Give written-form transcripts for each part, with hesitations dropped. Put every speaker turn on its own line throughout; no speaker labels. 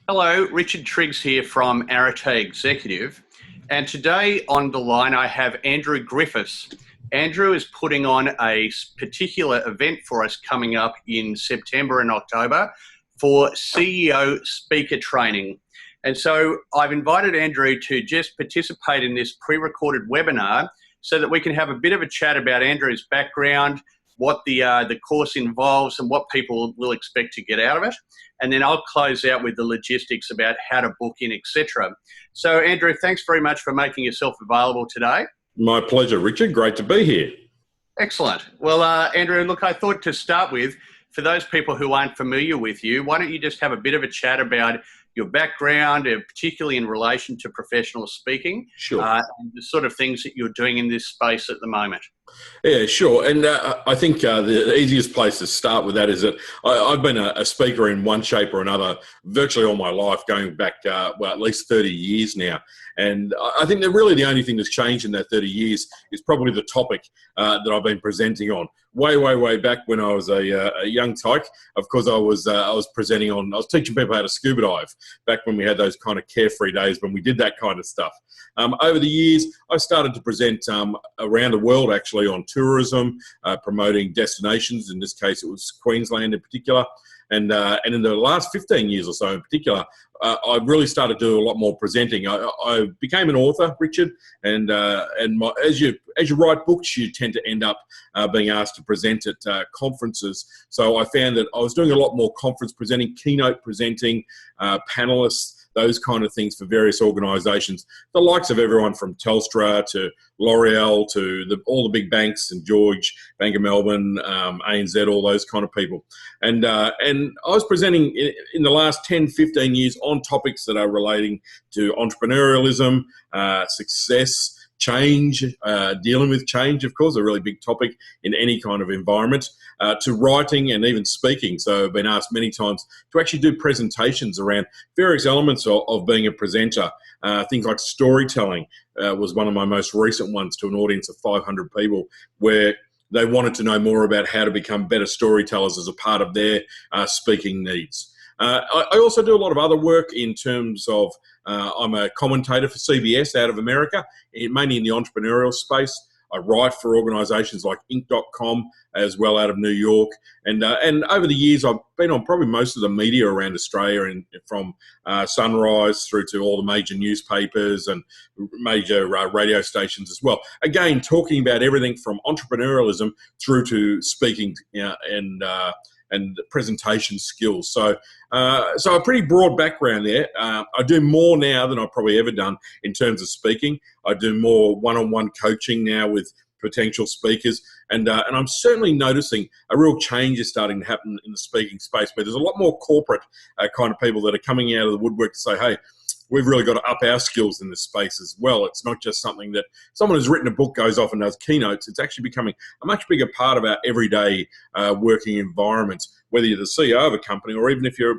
Hello, Richard Triggs here from Arete Executive. And today on the line I have Andrew Griffiths. Andrew is putting on a particular event for us coming up in September and October for CEO speaker training. And so I've invited Andrew to just participate in this pre-recorded webinar so that we can have a bit of a chat about Andrew's background, what the course involves and what people will expect to get out of it. And then I'll close out with the logistics about how to book in, etc. So Andrew, thanks very much for making yourself available today.
My pleasure, Richard. Great to be here.
Excellent. Well, Andrew, look, I thought to start with, for those people who aren't familiar with you, why don't you just have a bit of a chat about your background, particularly in relation to professional speaking,
Sure.
And the sort of things that you're doing in this space at the moment.
Yeah, sure. And I think the easiest place to start with that is that I've been a speaker in one shape or another virtually all my life, going back, at least 30 years now. And I think that really the only thing that's changed in that 30 years is probably the topic that I've been presenting on. Way back when I was a young tyke, of course, I was presenting on, I was teaching people how to scuba dive back when we had those kind of carefree days when we did that kind of stuff. Over the years, I started to present around the world, actually, on tourism, promoting destinations. In this case, it was Queensland in particular. And in the last 15 years or so in particular, I really started to do a lot more presenting. I became an author, Richard, and as you write books, you tend to end up being asked to present at conferences. So I found that I was doing a lot more conference presenting, keynote presenting, panelists, those kind of things for various organisations, the likes of everyone from Telstra to L'Oreal to all the big banks, St George, Bank of Melbourne, ANZ, all those kind of people. And I was presenting in the last 10, 15 years on topics that are relating to entrepreneurialism, success, change, dealing with change, of course, a really big topic in any kind of environment, to writing and even speaking. So I've been asked many times to actually do presentations around various elements of being a presenter. Things like storytelling was one of my most recent ones, to an audience of 500 people, where they wanted to know more about how to become better storytellers as a part of their speaking needs. I also do a lot of other work in terms of, I'm a commentator for CBS out of America, mainly in the entrepreneurial space. I write for organisations like Inc.com as well out of New York. And over the years, I've been on probably most of the media around Australia, and from Sunrise through to all the major newspapers and major radio stations as well. Again, talking about everything from entrepreneurialism through to speaking and presentation skills. So a pretty broad background there. I do more now than I've probably ever done in terms of speaking. I do more one-on-one coaching now with potential speakers, and I'm certainly noticing a real change is starting to happen in the speaking space, where there's a lot more corporate kind of people that are coming out of the woodwork to say, hey, we've really got to up our skills in this space as well. It's not just something that someone who's written a book goes off and does keynotes. It's actually becoming a much bigger part of our everyday working environments, whether you're the CEO of a company or even if you're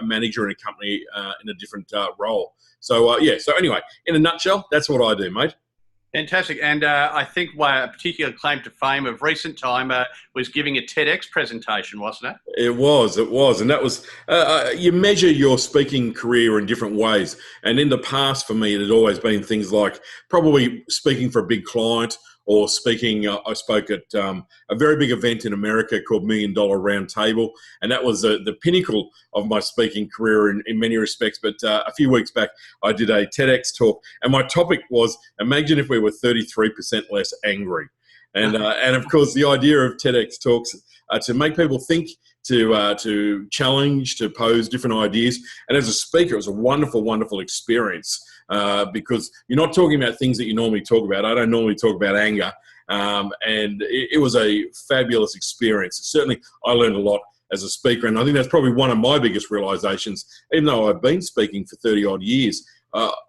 a manager in a company in a different role. So anyway, in a nutshell, that's what I do, mate.
Fantastic. And I think a particular claim to fame of recent time was giving a TEDx presentation, wasn't it?
It was. And that was, you measure your speaking career in different ways. And in the past, for me, it had always been things like probably speaking for a big client, or speaking, I spoke at a very big event in America called $1 Million Round Table, and that was the pinnacle of my speaking career in many respects. But a few weeks back, I did a TEDx talk, and my topic was, imagine if we were 33% less angry. And of course, the idea of TEDx talks to make people think, to challenge, to pose different ideas. And as a speaker, it was a wonderful, wonderful experience because you're not talking about things that you normally talk about. I don't normally talk about anger. And it was a fabulous experience. Certainly, I learned a lot as a speaker. And I think that's probably one of my biggest realizations. Even though I've been speaking for 30 odd years,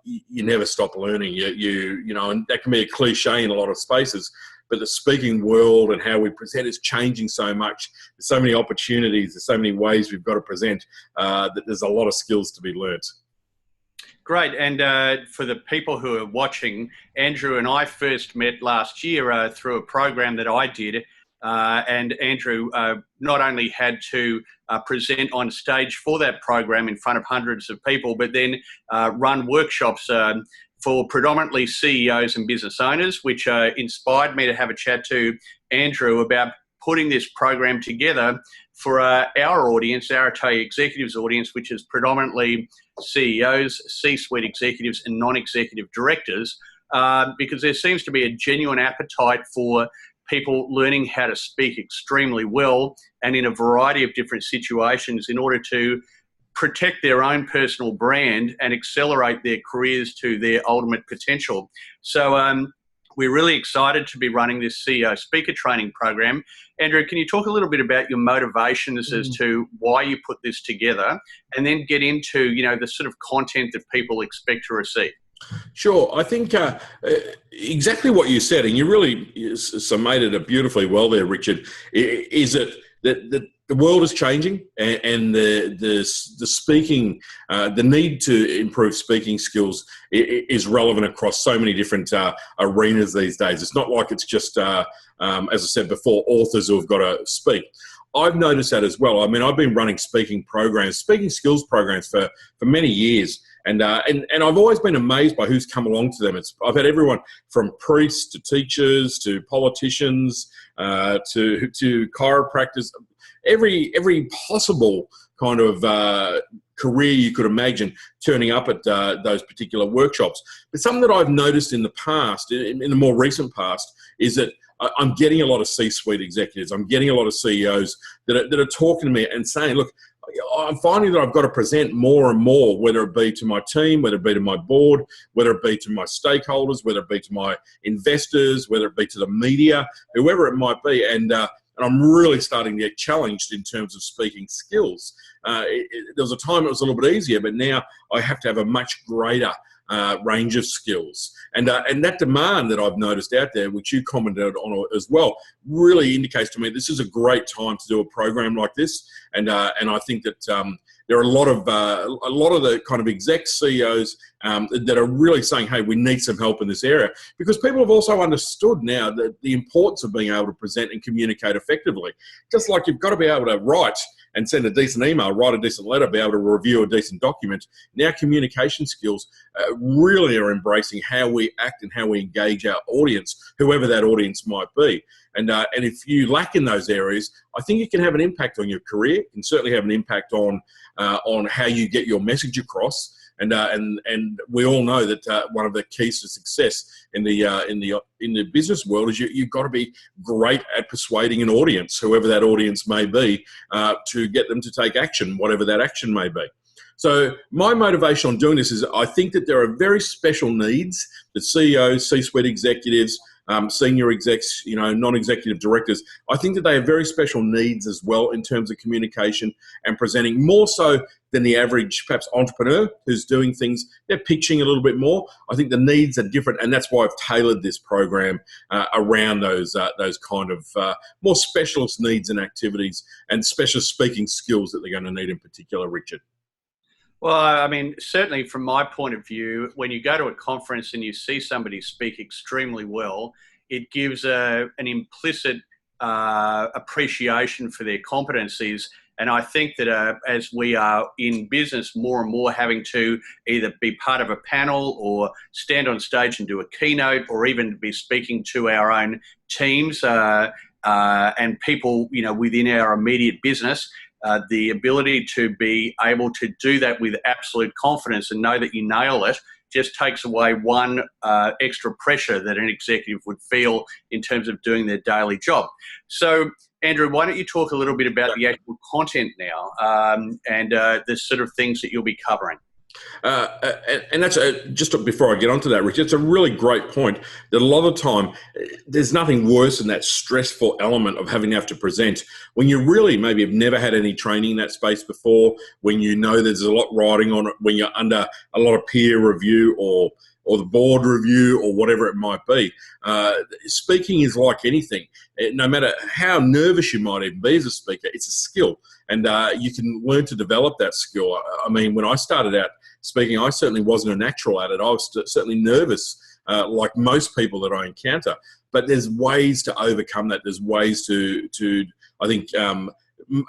you never stop learning. And that can be a cliche in a lot of spaces. But the speaking world and how we present is changing so much. There's so many opportunities. There's so many ways we've got to present that there's a lot of skills to be learnt.
Great. And for the people who are watching, Andrew and I first met last year through a program that I did and Andrew not only had to present on stage for that program in front of hundreds of people, but then run workshops for predominantly CEOs and business owners, which inspired me to have a chat to Andrew about putting this program together for our audience, Arete Executive's audience, which is predominantly CEOs, C-suite executives, and non-executive directors, because there seems to be a genuine appetite for people learning how to speak extremely well and in a variety of different situations in order to protect their own personal brand and accelerate their careers to their ultimate potential. So we're really excited to be running this CEO speaker training program. Andrew, can you talk a little bit about your motivations as to why you put this together, and then get into, the sort of content that people expect to receive?
Sure. I think exactly what you said, and you really summated it beautifully well there, Richard, is that the world is changing, and the speaking, the need to improve speaking skills is relevant across so many different arenas these days. It's not like it's just, as I said before, authors who have got to speak. I've noticed that as well. I mean, I've been running speaking programs, speaking skills programs for many years. And I've always been amazed by who's come along to them. I've had everyone from priests to teachers to politicians to chiropractors, every possible kind of career you could imagine turning up at those particular workshops. But something that I've noticed in the past, in the more recent past, is that I'm getting a lot of C-suite executives. I'm getting a lot of CEOs that are talking to me and saying, look, I'm finding that I've got to present more and more, whether it be to my team, whether it be to my board, whether it be to my stakeholders, whether it be to my investors, whether it be to the media, whoever it might be. And I'm really starting to get challenged in terms of speaking skills. There was a time it was a little bit easier, but now I have to have a much greater range of skills. And that demand that I've noticed out there, which you commented on as well, really indicates to me this is a great time to do a program like this. And I think that there are a lot of the kind of exec CEOs that are really saying, hey, we need some help in this area, because people have also understood now that the importance of being able to present and communicate effectively. Just like you've got to be able to write and send a decent email, write a decent letter, be able to review a decent document. Now communication skills really are embracing how we act and how we engage our audience, whoever that audience might be. And if you lack in those areas, I think it can have an impact on your career. It can certainly have an impact on how you get your message across. And we all know that one of the keys to success in the business world is you've got to be great at persuading an audience, whoever that audience may be, to get them to take action, whatever that action may be. So my motivation on doing this is I think that there are very special needs that CEOs, C-suite executives, senior execs, non-executive directors, I think that they have very special needs as well in terms of communication and presenting, more so than the average, perhaps, entrepreneur who's doing things. They're pitching a little bit more. I think the needs are different, and that's why I've tailored this program around those kind of more specialist needs and activities and special speaking skills that they're going to need in particular, Richard.
Well, I mean, certainly from my point of view, when you go to a conference and you see somebody speak extremely well, it gives an implicit appreciation for their competencies. And I think that as we are in business more and more having to either be part of a panel or stand on stage and do a keynote, or even be speaking to our own teams and people, within our immediate business, the ability to be able to do that with absolute confidence and know that you nail it just takes away one extra pressure that an executive would feel in terms of doing their daily job. So, Andrew, why don't you talk a little bit about the actual content now and the sort of things that you'll be covering?
And that's just before I get onto that, Rich, it's a really great point that a lot of the time there's nothing worse than that stressful element of having to have to present when you really maybe have never had any training in that space before, when you know there's a lot riding on it, when you're under a lot of peer review or the board review or whatever it might be. Speaking is like anything. No matter how nervous you might even be as a speaker, it's a skill, and you can learn to develop that skill. I mean, when I started out speaking, I certainly wasn't a natural at it. I was certainly nervous like most people that I encounter. But there's ways to overcome that. There's ways to I think,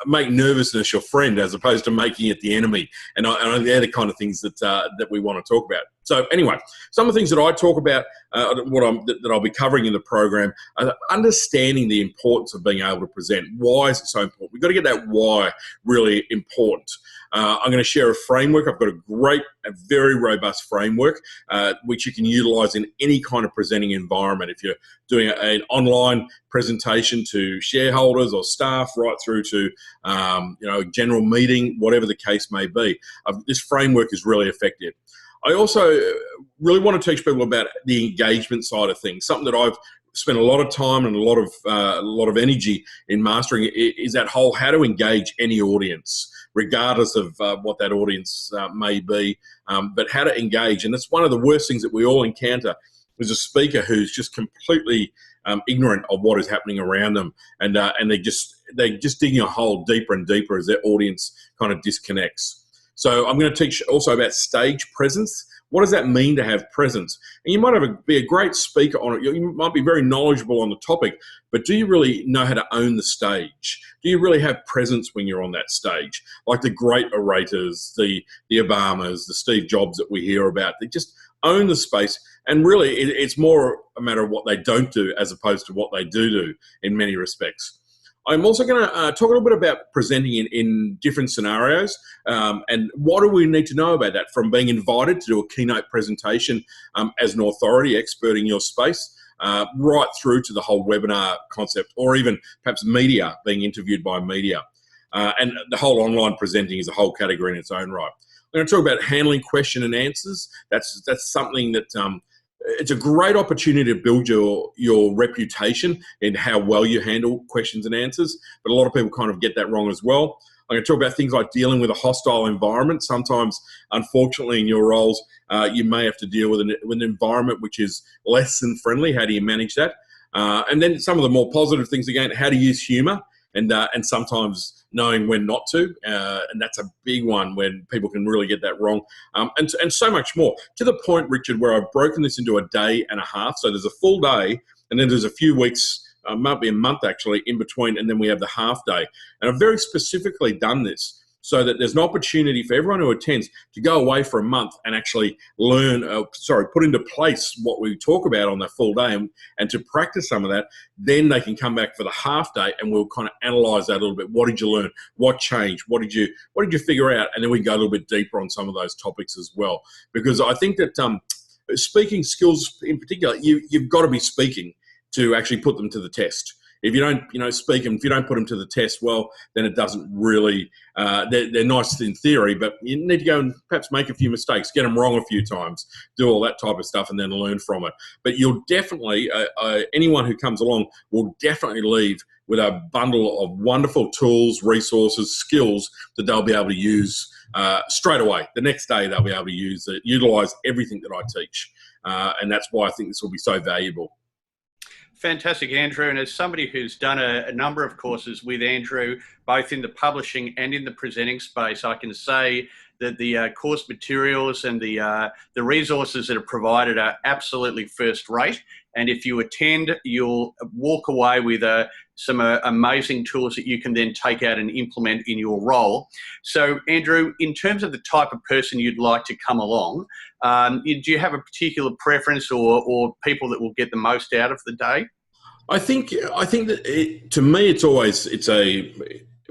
make nervousness your friend as opposed to making it the enemy. And they're the kind of things that we want to talk about. So anyway, some of the things that I talk about, that I'll be covering in the program, are understanding the importance of being able to present. Why is it so important? We've got to get that why really important. I'm going to share a framework. I've got a very robust framework, which you can utilize in any kind of presenting environment. If you're doing an online presentation to shareholders or staff, right through to a general meeting, whatever the case may be, this framework is really effective. I also really want to teach people about the engagement side of things. Something that I've spent a lot of time and a lot of energy in mastering is that whole how to engage any audience, regardless of what that audience may be, but how to engage. And it's one of the worst things that we all encounter is a speaker who's just completely ignorant of what is happening around them, and they're just digging a hole deeper and deeper as their audience kind of disconnects. So I'm going to teach also about stage presence. What does that mean to have presence? And you might be a great speaker on it. You might be very knowledgeable on the topic, but do you really know how to own the stage? Do you really have presence when you're on that stage? Like the great orators, the Obamas, the Steve Jobs that we hear about, they just own the space. And really, it's more a matter of what they don't do as opposed to what they do in many respects. I'm also going to talk a little bit about presenting in different scenarios, and what do we need to know about that, from being invited to do a keynote presentation as an authority expert in your space, right through to the whole webinar concept, or even perhaps media, being interviewed by media. And the whole online presenting is a whole category in its own right. I'm going to talk about handling question and answers. That's something that it's a great opportunity to build your reputation in how well you handle questions and answers, but a lot of people kind of get that wrong as well. I'm going to talk about things like dealing with a hostile environment. Sometimes, unfortunately, in your roles, you may have to deal with an environment which is less than friendly. How do you manage that? And then some of the more positive things, again, how to use humour, and sometimes knowing when not to, and that's a big one when people can really get that wrong, and so much more. To the point, Richard, where I've broken this into a day and a half. So there's a full day, and then there's a few weeks, might be a month actually, in between, and then we have the half day. And I've very specifically done this so that there's an opportunity for everyone who attends to go away for a month and actually put into place what we talk about on the full day, and to practice some of that. Then they can come back for the half day, and we'll kind of analyze that a little bit. What did you learn? What changed? What did you figure out? And then we can go a little bit deeper on some of those topics as well. Because I think that speaking skills in particular, you've got to be speaking to actually put them to the test. If you don't, speak them, if you don't put them to the test, well, then it doesn't really, they're nice in theory, but you need to go and perhaps make a few mistakes, get them wrong a few times, do all that type of stuff, and then learn from it. But you'll definitely, anyone who comes along will definitely leave with a bundle of wonderful tools, resources, skills that they'll be able to use straight away. The next day, they'll be able to utilize everything that I teach. And that's why I think this will be so valuable.
Fantastic, Andrew. And as somebody who's done a number of courses with Andrew, both in the publishing and in the presenting space, I can say that the course materials and the resources that are provided are absolutely first rate. And if you attend, you'll walk away with some amazing tools that you can then take out and implement in your role. So, Andrew, in terms of the type of person you'd like to come along, do you have a particular preference or people that will get the most out of the day?
I think that to me, it's a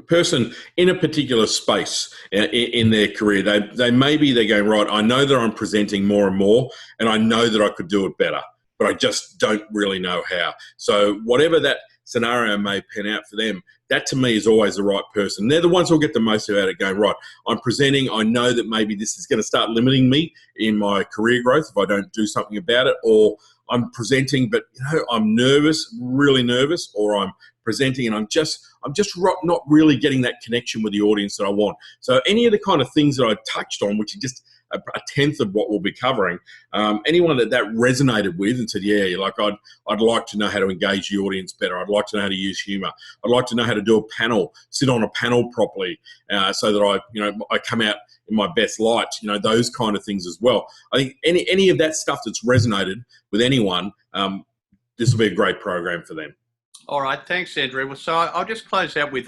person in a particular space in their career. They're going, right, I know that I'm presenting more and more, and I know that I could do it better, but I just don't really know how. So whatever that scenario may pan out for them, that to me is always the right person. They're the ones who'll get the most out of it, going, right, I'm presenting, I know that maybe this is going to start limiting me in my career growth if I don't do something about it, or I'm presenting, but I'm nervous, really nervous, or I'm presenting and I'm just not really getting that connection with the audience that I want. So any of the kind of things that I touched on, which are just a tenth of what we'll be covering, anyone that resonated with and said, yeah, like I'd like to know how to engage the audience better. I'd like to know how to use humor. I'd like to know how to do a panel, sit on a panel properly, so that I come out in my best light, those kind of things as well. I think any of that stuff that's resonated with anyone, this will be a great program for them.
All right, thanks, Andrew. Well, so I'll just close out with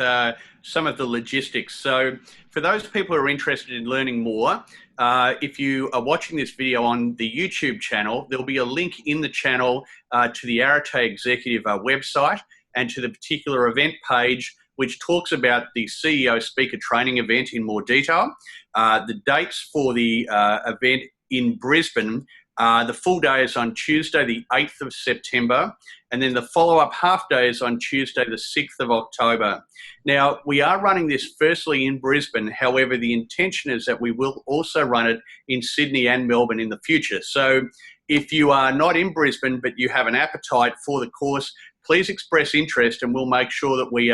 some of the logistics. So for those people who are interested in learning more, if you are watching this video on the YouTube channel, there'll be a link in the channel to the Arete Executive website and to the particular event page, which talks about the CEO Speaker Training event in more detail. The dates for the event in Brisbane, the full day is on Tuesday, the 8th of September, and then the follow-up half day is on Tuesday, the 6th of October. Now, we are running this firstly in Brisbane. However, the intention is that we will also run it in Sydney and Melbourne in the future. So if you are not in Brisbane, but you have an appetite for the course, please express interest and we'll make sure that we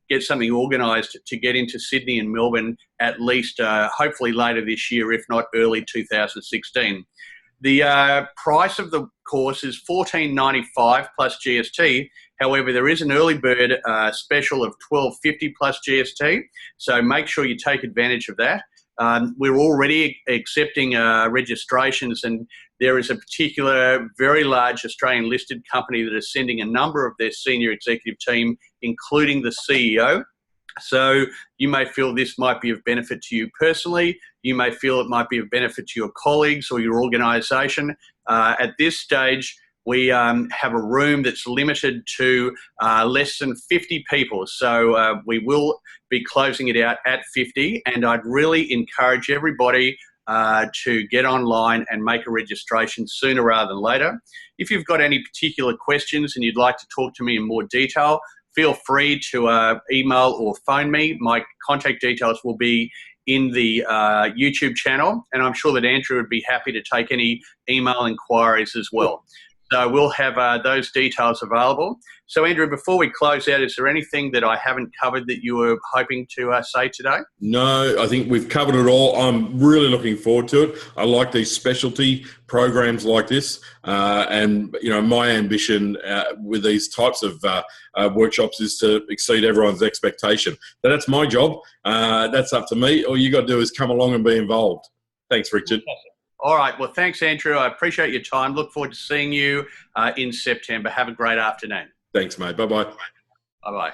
get something organised to get into Sydney and Melbourne at least hopefully later this year, if not early 2016. The price of the course is $14.95 plus GST. However, there is an early bird special of $12.50 plus GST, so make sure you take advantage of that. We're already accepting registrations, and there is a particular very large Australian listed company that is sending a number of their senior executive team, including the CEO. So you may feel this might be of benefit to you personally. You may feel it might be of benefit to your colleagues or your organisation. At this stage, we have a room that's limited to less than 50 people. So we will be closing it out at 50. And I'd really encourage everybody to get online and make a registration sooner rather than later. If you've got any particular questions and you'd like to talk to me in more detail, feel free to email or phone me. My contact details will be in the YouTube channel, and I'm sure that Andrew would be happy to take any email inquiries as well. So we'll have those details available. So Andrew, before we close out, is there anything that I haven't covered that you were hoping to say today?
No, I think we've covered it all. I'm really looking forward to it. I like these specialty programs like this. And, my ambition with these types of workshops is to exceed everyone's expectation. But that's my job. That's up to me. All you got to do is come along and be involved. Thanks, Richard.
All right. Well, thanks, Andrew. I appreciate your time. Look forward to seeing you in September. Have a great afternoon.
Thanks, mate. Bye-bye.
Bye-bye.